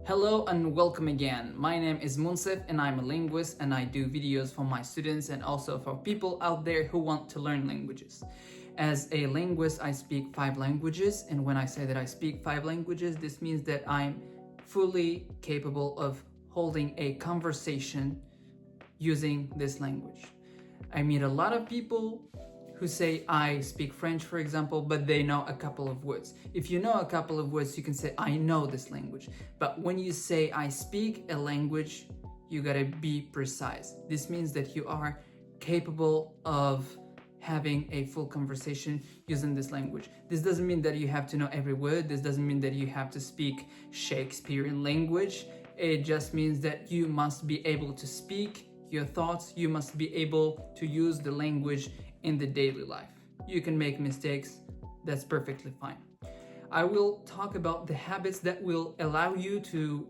Hello and welcome again. My name is Munsef and I'm a linguist and I do videos for my students and also for people out there who want to learn languages. As a linguist, I speak 5 languages, and when I say that I speak 5 languages, this means that I'm fully capable of holding a conversation using this language. I meet a lot of people who say I speak French, for example, but they know a couple of words. If you know a couple of words, you can say I know this language. But when you say I speak a language, you gotta be precise. This means that you are capable of having a full conversation using this language. This doesn't mean that you have to know every word. This doesn't mean that you have to speak Shakespearean language. It just means that you must be able to speak your thoughts. You must be able to use the language in the daily life. You can make mistakes, that's perfectly fine. I will talk about the habits that will allow you to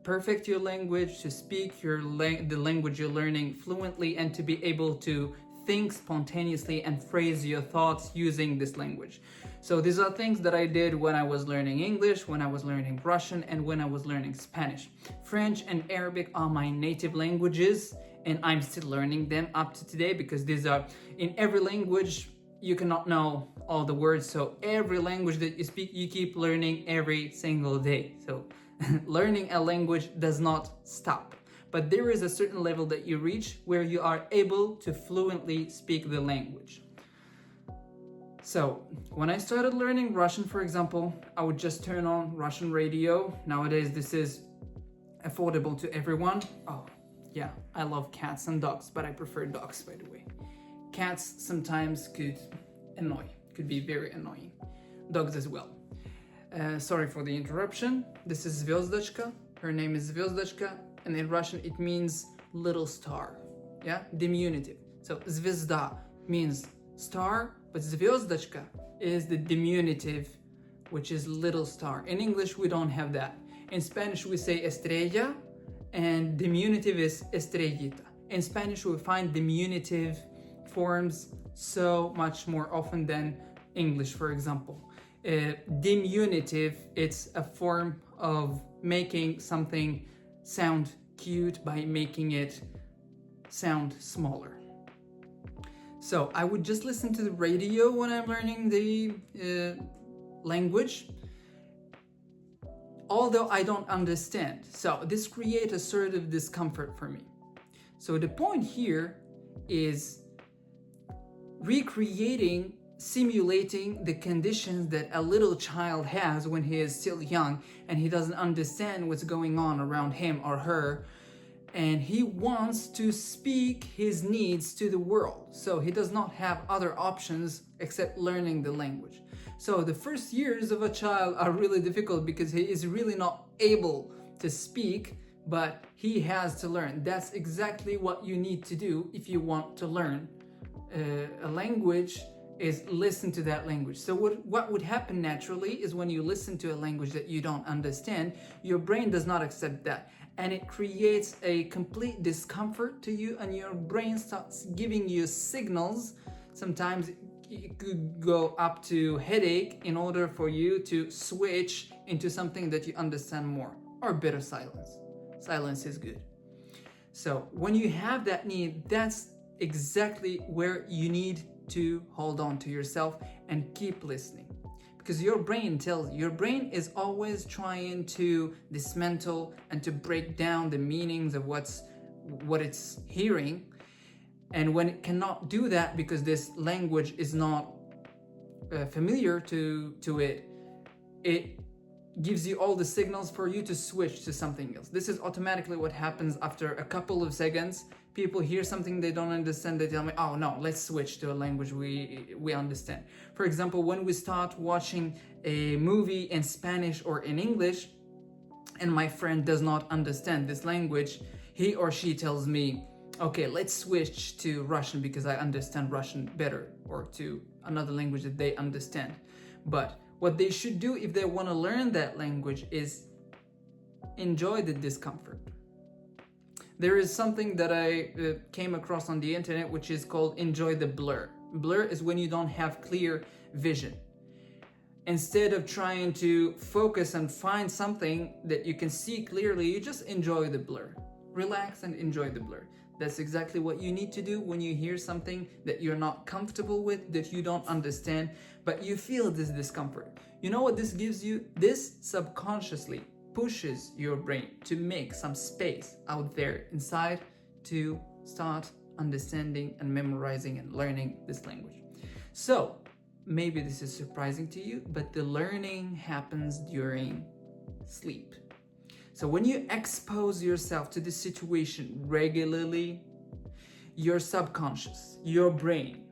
perfect your language, to speak the language you're learning fluently, and to be able to think spontaneously and phrase your thoughts using this language. So these are things that I did when I was learning English, when I was learning Russian, and when I was learning Spanish. French and Arabic are my native languages, and I'm still learning them up to today because these are, in every language, you cannot know all the words. So every language that you speak, you keep learning every single day. So learning a language does not stop. But there is a certain level that you reach where you are able to fluently speak the language. So when I started learning Russian, for example, I would just turn on Russian radio. Nowadays, this is affordable to everyone. Oh, yeah, I love cats and dogs, but I prefer dogs, by the way. Cats sometimes could be very annoying. Dogs as well. Sorry for the interruption. This is Zvezdочка. Her name is Zvezdочка, and in Russian it means little star. Yeah, diminutive. So звезда means star, but Zvezdочка is the diminutive, which is little star. In English, we don't have that. In Spanish, we say estrella, and diminutive is estrellita. In Spanish, we find diminutive forms so much more often than English, for example. Diminutive, it's a form of making something sound cute by making it sound smaller. So I would just listen to the radio when I'm learning the language, although I don't understand. So this creates a sort of discomfort for me. So the point here is simulating the conditions that a little child has when he is still young and he doesn't understand what's going on around him or her, and he wants to speak his needs to the world. So he does not have other options except learning the language. So the first years of a child are really difficult because he is really not able to speak, but he has to learn. That's exactly what you need to do if you want to learn a language, is listen to that language. So what would happen naturally is when you listen to a language that you don't understand, your brain does not accept that, and it creates a complete discomfort to you, and your brain starts giving you signals. Sometimes it could go up to headache in order for you to switch into something that you understand more, or better, silence. Silence is good. So when you have that need, that's exactly where you need to hold on to yourself and keep listening, because your brain is always trying to dismantle and to break down the meanings of what it's hearing, and when it cannot do that because this language is not familiar to it gives you all the signals for you to switch to something else. This is automatically what happens after a couple of seconds. People hear something they don't understand, they tell me, oh no, let's switch to a language we understand. For example, when we start watching a movie in Spanish or in English, and my friend does not understand this language, he or she tells me, okay, let's switch to Russian because I understand Russian better, or to another language that they understand. But what they should do if they want to learn that language is enjoy the discomfort. There is something that I came across on the internet which is called enjoy the blur. Blur is when you don't have clear vision. Instead of trying to focus and find something that you can see clearly, you just enjoy the blur. Relax and enjoy the blur. That's exactly what you need to do when you hear something that you're not comfortable with, that you don't understand, but you feel this discomfort. You know what this gives you? This subconsciously pushes your brain to make some space out there inside to start understanding and memorizing and learning this language. So, maybe this is surprising to you, but the learning happens during sleep. So when you expose yourself to this situation regularly, your subconscious, your brain,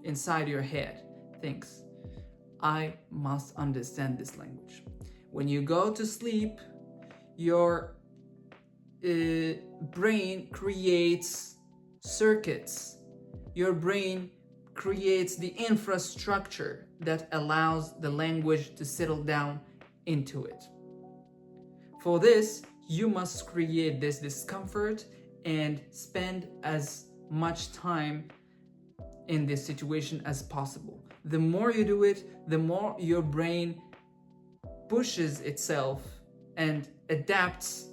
inside your head thinks, I must understand this language. When you go to sleep, your brain creates circuits. Your brain creates the infrastructure that allows the language to settle down into it. For this, you must create this discomfort and spend as much time in this situation as possible. The more you do it, the more your brain pushes itself and adapts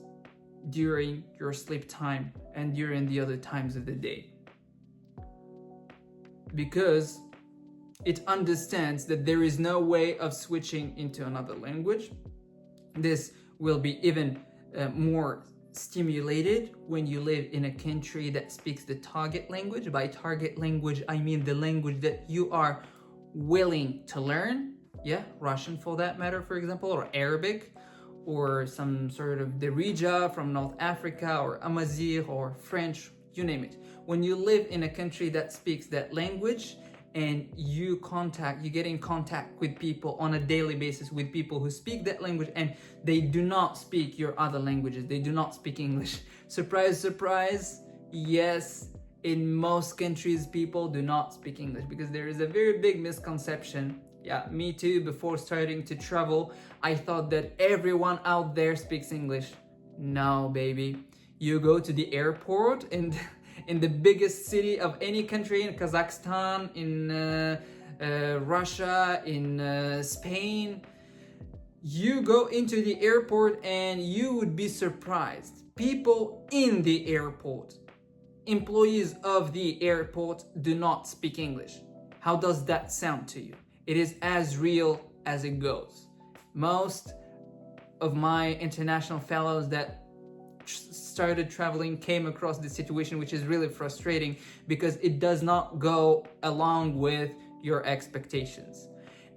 during your sleep time and during the other times of the day. Because it understands that there is no way of switching into another language. This will be even more stimulated when you live in a country that speaks the target language. By target language, I mean the language that you are willing to learn. Yeah, Russian for that matter, for example, or Arabic, or some sort of Darija from North Africa, or Amazigh, or French, you name it. When you live in a country that speaks that language and you get in contact with people on a daily basis, with people who speak that language and they do not speak your other languages, they do not speak English. Surprise, surprise, yes, in most countries people do not speak English because there is a very big misconception. Yeah, me too, before starting to travel, I thought that everyone out there speaks English. No, baby. You go to the airport and in the biggest city of any country, in Kazakhstan, in Russia, in Spain, you go into the airport and you would be surprised. People in the airport, employees of the airport, do not speak English. How does that sound to you? It is as real as it goes. Most of my international fellows that started traveling came across this situation, which is really frustrating because it does not go along with your expectations.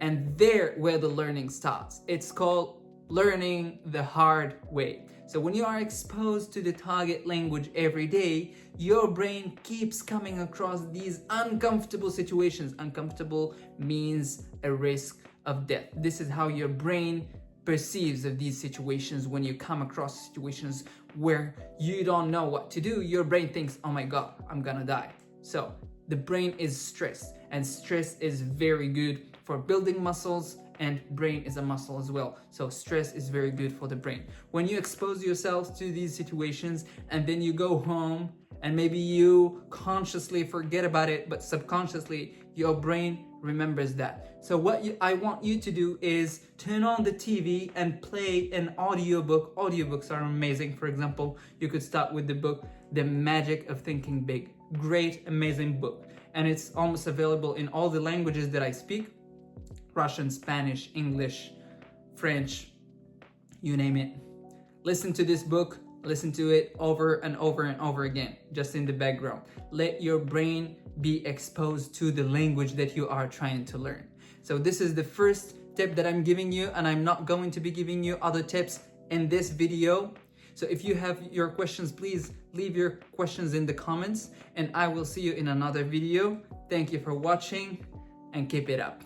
And there where the learning starts. It's called learning the hard way. So when you are exposed to the target language every day, your brain keeps coming across these uncomfortable situations. Uncomfortable means a risk of death. This is how your brain perceives of these situations. When you come across situations where you don't know what to do, your brain thinks, oh my God, I'm gonna die. So the brain is stressed, and stress is very good for building muscles, and brain is a muscle as well. So stress is very good for the brain. When you expose yourselves to these situations and then you go home and maybe you consciously forget about it, but subconsciously your brain remembers that. So what I want you to do is turn on the TV and play an audiobook. Audiobooks are amazing. For example, you could start with the book, The Magic of Thinking Big. Great, amazing book. And it's almost available in all the languages that I speak. Russian, Spanish, English, French, you name it. Listen to this book, listen to it over and over and over again, just in the background. Let your brain be exposed to the language that you are trying to learn. So this is the first tip that I'm giving you, and I'm not going to be giving you other tips in this video. So if you have your questions, please leave your questions in the comments, and I will see you in another video. Thank you for watching, and keep it up.